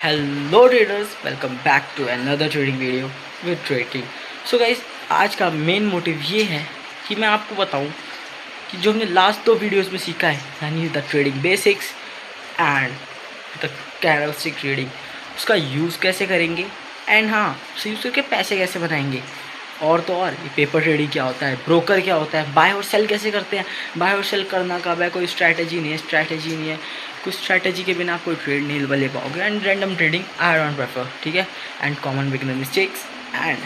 Hello traders, welcome back to another trading video with trading. So guys, आज का main motive ये है कि मैं आपको बताऊं कि जो हमने लास्ट दो वीडियोस में सीखा है, यानी the trading basics and the candlestick trading, उसका यूज़ कैसे करेंगे एंड हाँ, उसे यूज़ करके पैसे कैसे बनाएंगे। और तो और ये पेपर ट्रेडिंग क्या होता है, ब्रोकर क्या होता है, बाय और सेल कैसे करते हैं, बाय और सेल करना कब है, कोई स्ट्रैटेजी नहीं है, कुछ स्ट्रैटेजी के बिना आप कोई ट्रेड नहीं ले पाओगे। And random trading I don't prefer, ठीक है। And common beginner mistakes and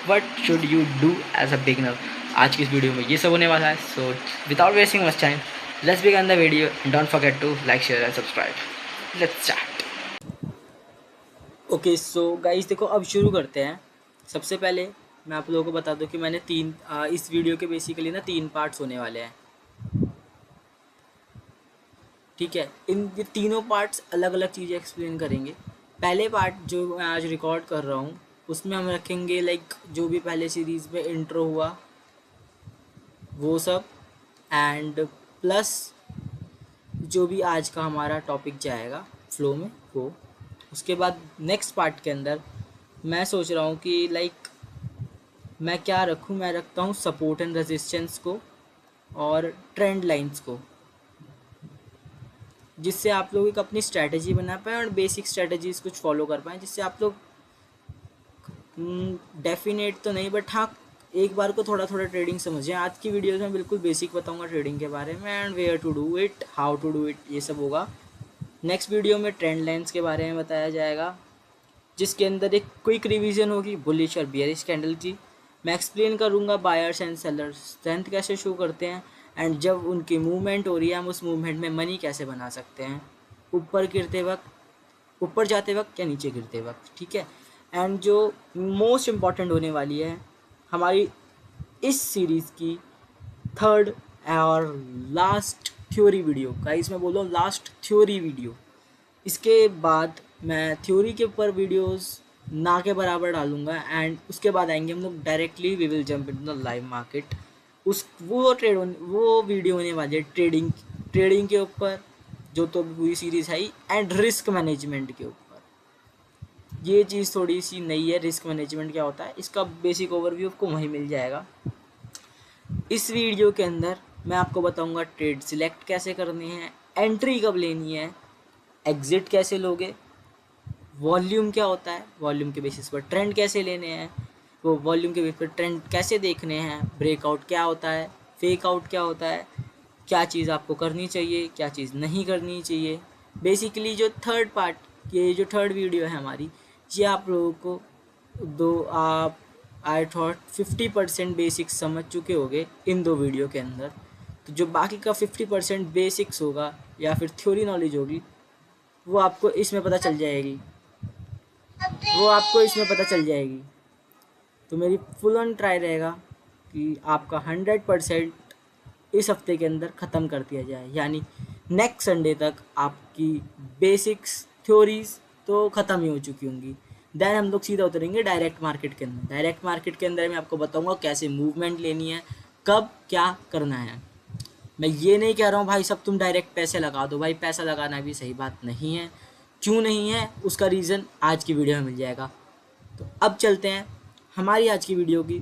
what should you do as a beginner, आज की इस वीडियो में ये सब होने वाला है। So without wasting much time, let's begin the video and don't forget to like, share and subscribe. Let's start. Okay so guys, देखो अब शुरू करते हैं। सबसे पहले मैं आप लोगों को बता दूं कि मैंने इस वीडियो के बेसिकली ना तीन पार्ट्स होने वाले हैं, ठीक है। इन ये तीनों पार्ट्स अलग अलग चीज़ें एक्सप्लेन करेंगे। पहले पार्ट जो मैं आज रिकॉर्ड कर रहा हूँ उसमें हम रखेंगे लाइक जो भी पहले सीरीज़ में इंट्रो हुआ वो सब, एंड प्लस जो भी आज का हमारा टॉपिक जाएगा फ्लो में वो। उसके बाद नेक्स्ट पार्ट के अंदर मैं सोच रहा हूँ कि लाइक मैं क्या रखूँ। मैं रखता हूँ सपोर्ट एंड रेजिस्टेंस को और ट्रेंड लाइंस को, जिससे आप लोग एक अपनी स्ट्रैटेजी बना पाएँ और बेसिक स्ट्रैटेजीज कुछ फॉलो कर पाएँ, जिससे आप लोग डेफिनेट तो नहीं बट हाँ एक बार को थोड़ा थोड़ा ट्रेडिंग समझें। आज की वीडियोस में बिल्कुल बेसिक बताऊंगा ट्रेडिंग के बारे में, and where to do it, how to do it, ये सब होगा। नेक्स्ट वीडियो में ट्रेंड लाइंस के बारे में बताया जाएगा, जिसके अंदर एक क्विक रिवीजन होगी बुलिश और बियरिश कैंडल की। मैं एक्सप्लेन करूँगा बायर्स एंड सेलर्स स्ट्रेंथ कैसे शो करते हैं, एंड जब उनकी मूवमेंट हो रही है हम उस मूवमेंट में मनी कैसे बना सकते हैं, ऊपर गिरते वक्त, ऊपर जाते वक्त या नीचे गिरते वक्त, ठीक है। एंड जो मोस्ट इम्पॉर्टेंट होने वाली है हमारी इस सीरीज़ की थर्ड और लास्ट थ्योरी वीडियो, गाइस मैं बोल रहा हूँ लास्ट थ्योरी वीडियो। इसके बाद मैं थ्योरी के ऊपर वीडियोस ना के बराबर डालूंगा, एंड उसके बाद आएंगे हम लोग directly we will jump into the live market. उस वो वीडियो होने वाली है ट्रेडिंग के ऊपर, जो तो पूरी सीरीज़ है, एंड रिस्क मैनेजमेंट के ऊपर। ये चीज़ थोड़ी सी नई है, रिस्क मैनेजमेंट क्या होता है इसका बेसिक ओवरव्यू आपको वहीं मिल जाएगा। इस वीडियो के अंदर मैं आपको बताऊंगा ट्रेड सिलेक्ट कैसे करनी है, एंट्री कब लेनी है, एग्जिट कैसे लोगे, वॉल्यूम क्या होता है, वॉल्यूम के बेसिस पर ट्रेंड कैसे लेने हैं, वो वॉल्यूम के बेसिस पर ट्रेंड कैसे देखने हैं, ब्रेकआउट क्या होता है, फेक आउट क्या होता है, क्या चीज़ आपको करनी चाहिए, क्या चीज़ नहीं करनी चाहिए। बेसिकली जो थर्ड पार्ट, ये जो थर्ड वीडियो है हमारी, ये आप लोगों को आप आई थॉट 50% बेसिक्स समझ चुके होंगे इन दो वीडियो के अंदर। तो जो बाकी का 50% बेसिक्स होगा या फिर थ्योरी नॉलेज होगी वो आपको इसमें पता चल जाएगी, तो मेरी फुल ऑन ट्राई रहेगा कि आपका 100% इस हफ्ते के अंदर ख़त्म कर दिया जाए, यानी नेक्स्ट संडे तक आपकी बेसिक्स थ्योरीज तो ख़त्म ही हो चुकी होंगी। देन हम लोग सीधा उतरेंगे डायरेक्ट मार्केट के अंदर। डायरेक्ट मार्केट के अंदर मैं आपको बताऊंगा कैसे मूवमेंट लेनी है, कब क्या करना है। मैं ये नहीं कह रहा हूँ भाई सब तुम डायरेक्ट पैसे लगा दो, भाई पैसा लगाना भी सही बात नहीं है। क्यों नहीं है उसका रीज़न आज की वीडियो में मिल जाएगा। तो अब चलते हैं हमारी आज की वीडियो की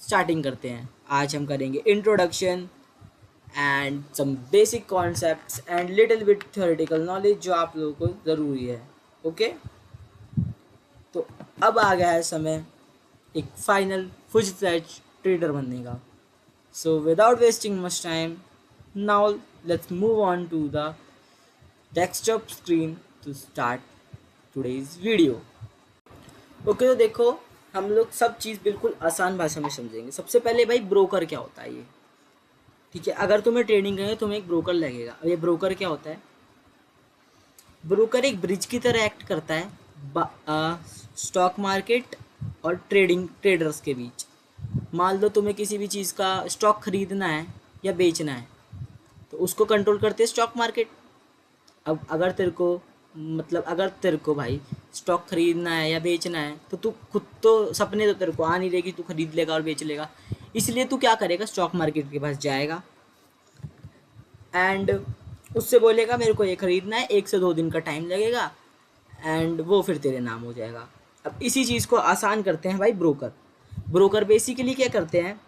स्टार्टिंग करते हैं। आज हम करेंगे introduction and some basic concepts and little bit theoretical knowledge जो आप लोगों को ज़रूरी है, ओके। तो अब आ गया है समय एक फाइनल फुल फ्लेज ट्रेडर बनने का। So without wasting much time, now let's move on to the desktop screen to start today's video. Okay, तो देखो हम लोग सब चीज़ बिल्कुल आसान भाषा में समझेंगे। सबसे पहले भाई ब्रोकर क्या होता है ये, ठीक है। अगर तुम्हें ट्रेडिंग करेंगे तुम्हें एक ब्रोकर लगेगा। अब ये ब्रोकर क्या होता है, ब्रोकर एक ब्रिज की तरह एक्ट करता है स्टॉक मार्केट और ट्रेडर्स के बीच। मान लो तुम्हें किसी भी चीज़ का स्टॉक खरीदना है या बेचना है, तो उसको कंट्रोल करते हैं स्टॉक मार्केट। अब अगर तेरे को भाई स्टॉक खरीदना है या बेचना है तो तू खुद तो सपने तो तेरे को आ नहीं रहेगी, तू खरीद लेगा और बेच लेगा। इसलिए तू क्या करेगा, स्टॉक मार्केट के पास जाएगा एंड उससे बोलेगा मेरे को ये खरीदना है, 1 से 2 दिन का टाइम लगेगा, एंड वो फिर तेरे नाम हो जाएगा। अब इसी चीज़ को आसान करते हैं भाई ब्रोकर। ब्रोकर बेसिकली क्या करते हैं,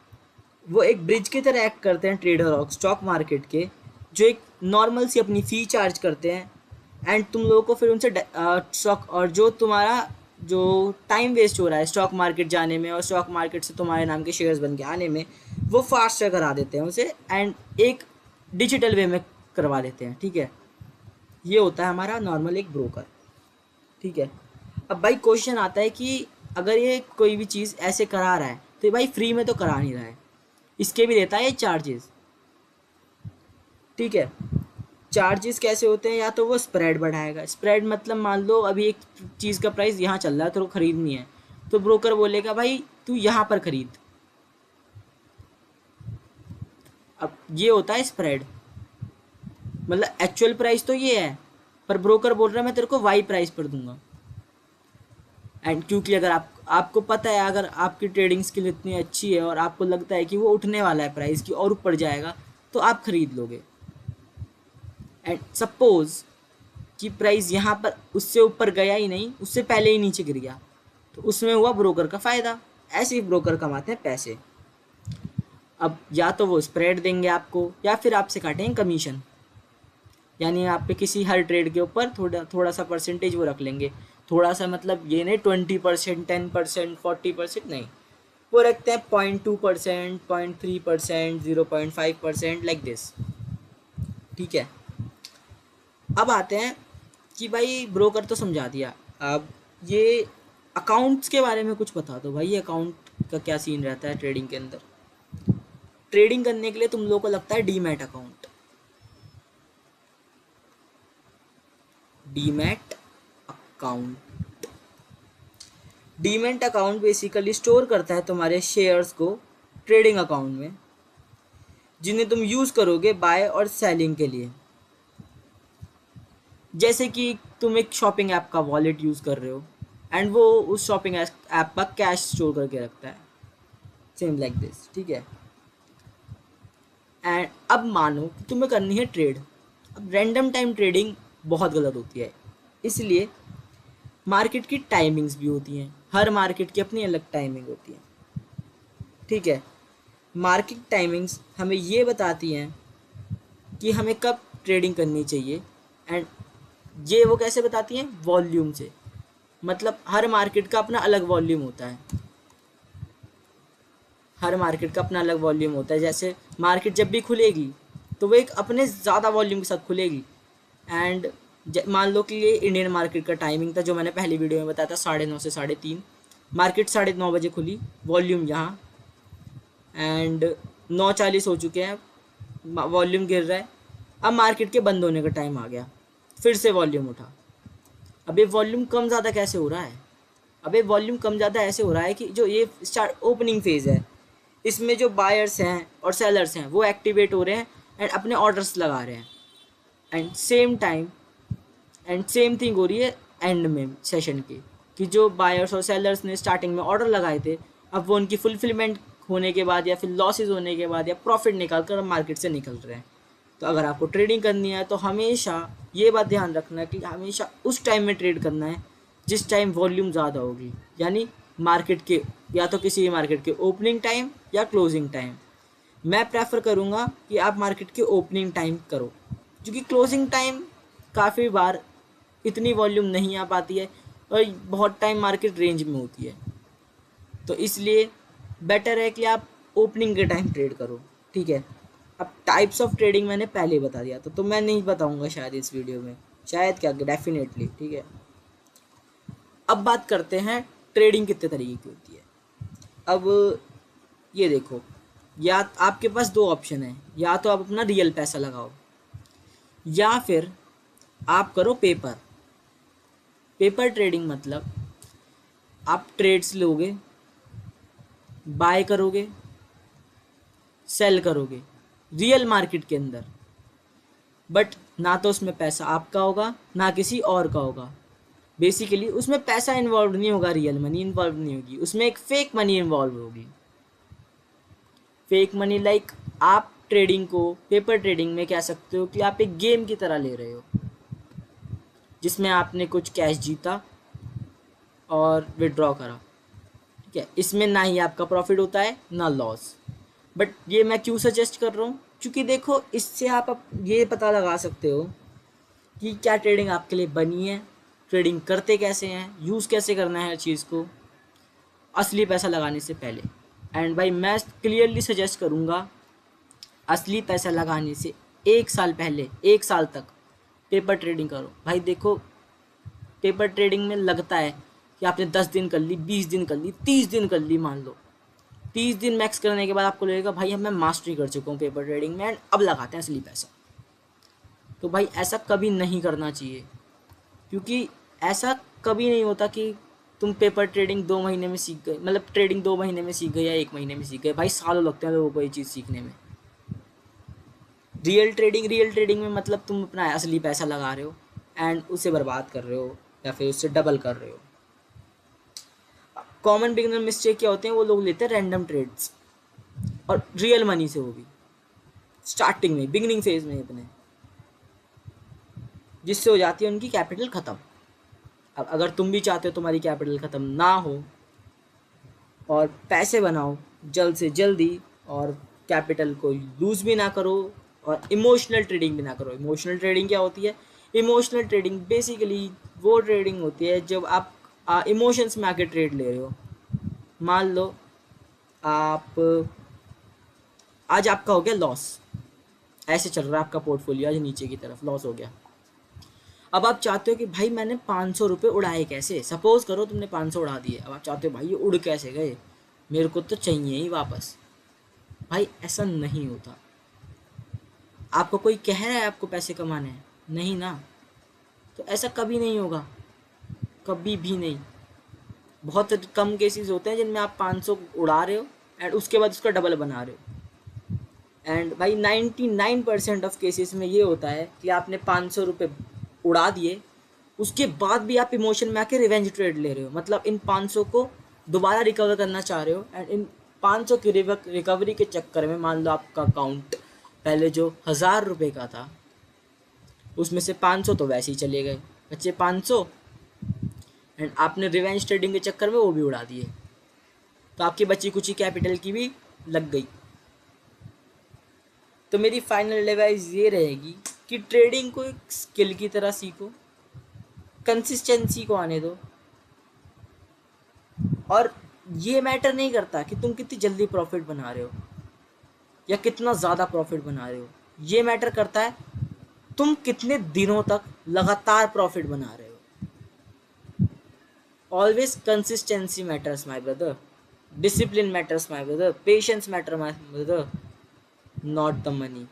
वो एक ब्रिज की तरह एक्ट करते हैं ट्रेडर और स्टॉक मार्केट के, जो एक नॉर्मल सी अपनी फ़ी चार्ज करते हैं एंड तुम लोगों को फिर उनसे स्टॉक, और जो तुम्हारा जो टाइम वेस्ट हो रहा है स्टॉक मार्केट जाने में और स्टॉक मार्केट से तुम्हारे नाम के शेयर्स बन के आने में, वो फास्टर करा देते हैं उसे एंड एक डिजिटल वे में करवा देते हैं। ठीक है, ये होता है हमारा नॉर्मल एक ब्रोकर। ठीक है, अब भाई क्वेश्चन आता है कि अगर ये कोई भी चीज़ ऐसे करा रहा है तो ये भाई फ्री में तो करा नहीं रहा है, इसके भी देता है चार्जेस। ठीक है, चार्जेस कैसे होते हैं, या तो वो स्प्रेड बढ़ाएगा। स्प्रेड मतलब मान लो अभी एक चीज़ का प्राइस यहाँ चल रहा है तो खरीदनी है, तो ब्रोकर बोलेगा भाई तू यहाँ पर खरीद। अब ये होता है स्प्रेड, मतलब एक्चुअल प्राइस तो ये है पर ब्रोकर बोल रहा है मैं तेरे को वाई प्राइस पर दूंगा। एंड क्योंकि अगर आपको पता है, अगर आपकी ट्रेडिंग स्किल इतनी अच्छी है और आपको लगता है कि वो उठने वाला है प्राइस की और ऊपर जाएगा, तो आप खरीद लोगे। एंड सपोज कि प्राइस यहाँ पर उससे ऊपर गया ही नहीं, उससे पहले ही नीचे गिर गया, तो उसमें हुआ ब्रोकर का फ़ायदा। ऐसे ही ब्रोकर कमाते हैं पैसे। अब या तो वो स्प्रेड देंगे आपको या फिर आपसे काटेंगे कमीशन, यानी आप पे किसी हर ट्रेड के ऊपर थोड़ा सा परसेंटेज वो रख लेंगे। थोड़ा सा मतलब ये नहीं 20%, 10%, 40% नहीं, वो रखते हैं 0.2%, 0.3%, 0.5%, लाइक दिस। ठीक है, अब आते हैं कि भाई ब्रोकर तो समझा दिया, अब ये अकाउंट्स के बारे में कुछ बता दो भाई, ये अकाउंट का क्या सीन रहता है ट्रेडिंग के अंदर। ट्रेडिंग करने के लिए तुम लोगों को लगता है demat account. Demat account, demat account basically store करता है तुम्हारे शेयर्स को ट्रेडिंग अकाउंट में, जिन्हें तुम यूज़ करोगे बाय और सेलिंग के लिए। जैसे कि तुम एक शॉपिंग ऐप का वॉलेट यूज़ कर रहे हो एंड वो उस शॉपिंग ऐप का कैश स्टोर करके रखता है, सेम लाइक दिस। ठीक है, एंड अब मानो कि तुम्हें करनी है ट्रेड। अब रैंडम टाइम ट्रेडिंग बहुत गलत होती है, इसलिए मार्केट की टाइमिंग्स भी होती हैं, हर मार्केट की अपनी अलग टाइमिंग होती है। ठीक है, मार्केट टाइमिंग्स हमें ये बताती हैं कि हमें कब ट्रेडिंग करनी चाहिए, एंड ये वो कैसे बताती हैं, वॉल्यूम से। मतलब हर मार्केट का अपना अलग वॉल्यूम होता है, हर मार्केट का अपना अलग वॉल्यूम होता है। जैसे मार्केट जब भी खुलेगी तो वो एक अपने ज़्यादा वॉल्यूम के साथ खुलेगी। एंड मान लो कि ये इंडियन मार्केट का टाइमिंग था जो मैंने पहली वीडियो में बताया था, 9:30 से 3:30। मार्केट 9:30 बजे खुली, वॉल्यूम यहाँ, एंड 9:40 हो चुके हैं, वॉल्यूम गिर रहा है। अब मार्केट के बंद होने का टाइम आ गया, फिर से वॉल्यूम उठा। अब ये वॉल्यूम कम ज़्यादा कैसे हो रहा है, अब ये वॉल्यूम कम ज़्यादा ऐसे हो रहा है कि जो ये स्टार्ट ओपनिंग फेज़ है, इसमें जो बायर्स हैं और सेलर्स हैं वो एक्टिवेट हो रहे हैं एंड अपने ऑर्डर्स लगा रहे हैं। And same time and same thing हो रही है एंड में सेशन के, कि जो बायर्स और सेलर्स ने स्टार्टिंग में ऑर्डर लगाए थे, अब वो उनकी फुलफिलमेंट होने के बाद या फिर लॉसेज होने के बाद या प्रॉफिट निकाल कर मार्केट से निकल रहे हैं। तो अगर आपको ट्रेडिंग करनी है तो हमेशा ये बात ध्यान रखना है कि हमेशा उस टाइम में ट्रेड करना है जिस टाइम वॉल्यूम ज़्यादा होगी, यानी मार्केट के, या तो किसी भी मार्केट के ओपनिंग टाइम या क्लोजिंग टाइम। मैं प्रेफर करूँगा कि आप मार्केट के ओपनिंग टाइम करो, क्योंकि क्लोजिंग टाइम काफ़ी बार इतनी वॉल्यूम नहीं आ पाती है और बहुत टाइम मार्केट रेंज में होती है, तो इसलिए बेटर है कि आप ओपनिंग के टाइम ट्रेड करो। ठीक है, अब टाइप्स ऑफ ट्रेडिंग मैंने पहले ही बता दिया था, तो मैं नहीं बताऊंगा शायद इस वीडियो में, शायद क्या, डेफिनेटली। ठीक है, अब बात करते हैं ट्रेडिंग कितने तरीके की होती है। अब ये देखो, या आपके पास दो ऑप्शन है, या तो आप अपना रियल पैसा लगाओ या फिर आप करो पेपर। पेपर ट्रेडिंग मतलब आप ट्रेड्स लोगे, बाय करोगे, सेल करोगे रियल मार्केट के अंदर, बट ना तो उसमें पैसा आपका होगा ना किसी और का होगा। बेसिकली उसमें पैसा इन्वॉल्व नहीं होगा, रियल मनी इन्वॉल्व नहीं होगी, उसमें एक फेक मनी इन्वॉल्व होगी। फेक मनी लाइक आप ट्रेडिंग को पेपर ट्रेडिंग में कह सकते हो कि आप एक गेम की तरह ले रहे हो। जिसमें आपने कुछ कैश जीता और विड्रॉ करा, ठीक है। इसमें ना ही आपका प्रॉफिट होता है ना लॉस। बट ये मैं क्यों सजेस्ट कर रहा हूँ, क्योंकि देखो इससे आप ये पता लगा सकते हो कि क्या ट्रेडिंग आपके लिए बनी है, ट्रेडिंग करते कैसे हैं, यूज़ कैसे करना है हर चीज़ को असली पैसा लगाने से पहले। एंड भाई मैं क्लियरली सजेस्ट करूँगा, असली पैसा लगाने से 1 साल पहले, 1 साल तक पेपर ट्रेडिंग करो। भाई देखो पेपर ट्रेडिंग में लगता है कि आपने 10 दिन कर ली, 20 दिन कर ली, 30 दिन कर ली, मान लो 30 दिन मैक्स करने के बाद आपको लगेगा भाई अब मैं मास्टरी कर चुका हूँ पेपर ट्रेडिंग में, एंड अब लगाते हैं असली पैसा। तो भाई ऐसा कभी नहीं करना चाहिए, क्योंकि ऐसा कभी नहीं होता कि तुम पेपर ट्रेडिंग 2 महीने में सीख गए, मतलब ट्रेडिंग 2 महीने में सीख गए या 1 महीने में सीख गए। भाई सालों लगते हैं लोगों को ये चीज़ सीखने में। रियल ट्रेडिंग में मतलब तुम अपना असली पैसा लगा रहे हो एंड उसे बर्बाद कर रहे हो या फिर उससे डबल कर रहे हो। कॉमन बिगिनर मिस्टेक क्या होते हैं, वो लोग लेते हैं रैंडम ट्रेड्स, और रियल मनी से, वो भी स्टार्टिंग में, बिगिनिंग फेज में अपने, जिससे हो जाती है उनकी कैपिटल ख़त्म। अब अगर तुम भी चाहते हो तुम्हारी कैपिटल ख़त्म ना हो और पैसे बनाओ जल्द से जल्दी, और कैपिटल को लूज़ भी ना करो और इमोशनल ट्रेडिंग भी ना करो। इमोशनल ट्रेडिंग क्या होती है? इमोशनल ट्रेडिंग बेसिकली वो ट्रेडिंग होती है जब आप इमोशंस में आके ट्रेड ले रहे हो। मान लो आप आज आपका हो गया लॉस, ऐसे चल रहा है आपका पोर्टफोलियो, आज नीचे की तरफ लॉस हो गया। अब आप चाहते हो कि भाई मैंने 500 रुपये उड़ाए कैसे, सपोज करो तुमने 500 उड़ा दिए। अब आप चाहते हो भाई ये उड़ कैसे गए, मेरे को तो चाहिए ही वापस। भाई ऐसा नहीं होता। आपको कोई कह रहा है आपको पैसे कमाने हैं? नहीं ना। तो ऐसा कभी नहीं होगा, कभी भी नहीं। बहुत कम केसेस होते हैं जिनमें आप 500 उड़ा रहे हो एंड उसके बाद उसका डबल बना रहे हो। एंड भाई 99% ऑफ केसेस में ये होता है कि आपने 500 रुपये उड़ा दिए, उसके बाद भी आप इमोशन में आके रिवेंज ट्रेड ले रहे हो। मतलब इन 500 को दोबारा रिकवर करना चाह रहे हो, एंड इन 500 की रिकवरी के चक्कर में मान लो आपका अकाउंट पहले जो 1000 रुपये का था उसमें से 500 तो वैसे ही चले गए, बच्चे 500, एंड आपने रिवेंज ट्रेडिंग के चक्कर में वो भी उड़ा दिए, तो आपकी बची कुची कैपिटल की भी लग गई। तो मेरी फाइनल एडवाइस ये रहेगी कि ट्रेडिंग को एक स्किल की तरह सीखो, कंसिस्टेंसी को आने दो, और ये मैटर नहीं करता कि तुम कितनी जल्दी प्रॉफिट बना रहे हो या कितना ज़्यादा प्रॉफिट बना रहे हो। ये मैटर करता है तुम कितने दिनों तक लगातार प्रॉफिट बना रहे हो। Always consistency matters my brother, discipline matters my brother, patience matter my brother, not the money.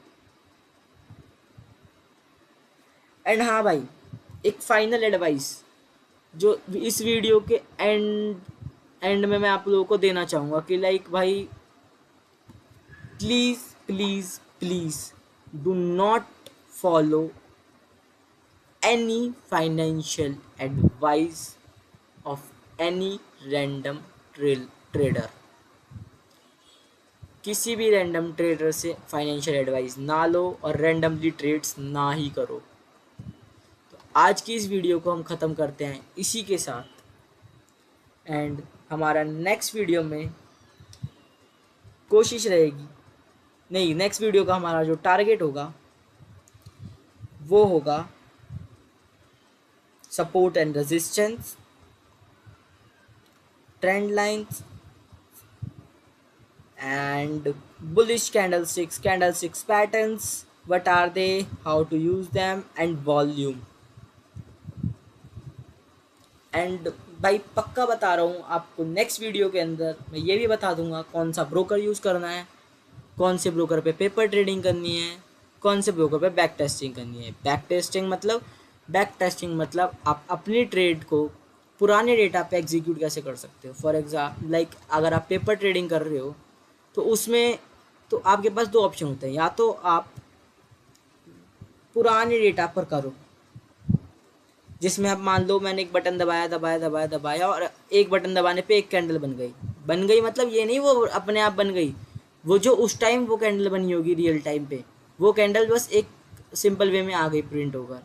And हाँ भाई, एक फाइनल एडवाइस जो इस वीडियो के एंड में मैं आप लोगों को देना चाहूँगा कि लाइक भाई please please please do not follow any financial advice of any random trader. किसी भी रैंडम ट्रेडर से फाइनेंशियल एडवाइस ना लो और रैंडमली ट्रेड्स ना ही करो। तो आज की इस वीडियो को हम ख़त्म करते हैं इसी के साथ, एंड हमारा नेक्स्ट वीडियो में कोशिश रहेगी, नहीं, नेक्स्ट वीडियो का हमारा जो टारगेट होगा वो होगा support and resistance, trend lines and bullish candlesticks patterns, what are they, how to use them, and volume। And भाई पक्का बता रहा हूँ आपको, नेक्स्ट वीडियो के अंदर मैं ये भी बता दूंगा कौन सा ब्रोकर यूज़ करना है, कौन से ब्रोकर पे पेपर ट्रेडिंग करनी है, कौन से ब्रोकर पे बैक टेस्टिंग करनी है। बैक टेस्टिंग मतलब आप अपनी ट्रेड को पुराने डेटा पे एग्जीक्यूट कैसे कर सकते हो। फॉर एग्जाम्पल लाइक अगर आप पेपर ट्रेडिंग कर रहे हो तो उसमें तो आपके पास 2 ऑप्शन होते हैं, या तो आप पुराने डेटा पर करो, जिसमें आप मान लो मैंने एक बटन दबाया और एक बटन दबाने पे एक कैंडल बन गई मतलब ये नहीं वो अपने आप बन गई, वो जो उस टाइम वो कैंडल बनी होगी रियल टाइम पे, वो कैंडल बस एक सिंपल वे में आ गई प्रिंट होकर।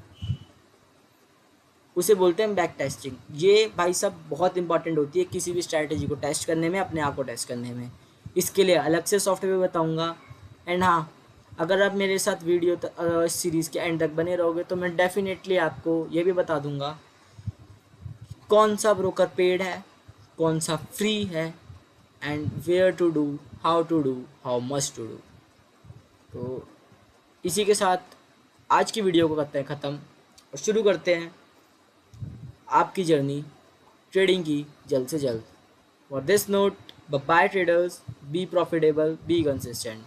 उसे बोलते हैं बैक टेस्टिंग। ये भाई साहब बहुत इंपॉर्टेंट होती है किसी भी स्ट्रैटेजी को टेस्ट करने में, अपने आप को टेस्ट करने में। इसके लिए अलग से सॉफ्टवेयर बताऊंगा। एंड हाँ, अगर आप मेरे साथ वीडियो इस सीरीज़ के एंड तक बने रहोगे तो मैं डेफिनेटली आपको ये भी बता दूंगा कौन सा ब्रोकर पेड है, कौन सा फ्री है, and where to do, how to do, how much to do. तो इसी के साथ आज की वीडियो को करते हैं ख़त्म और शुरू करते हैं आपकी जर्नी ट्रेडिंग की जल्द से जल्द। For this note, bye traders, be profitable, be consistent.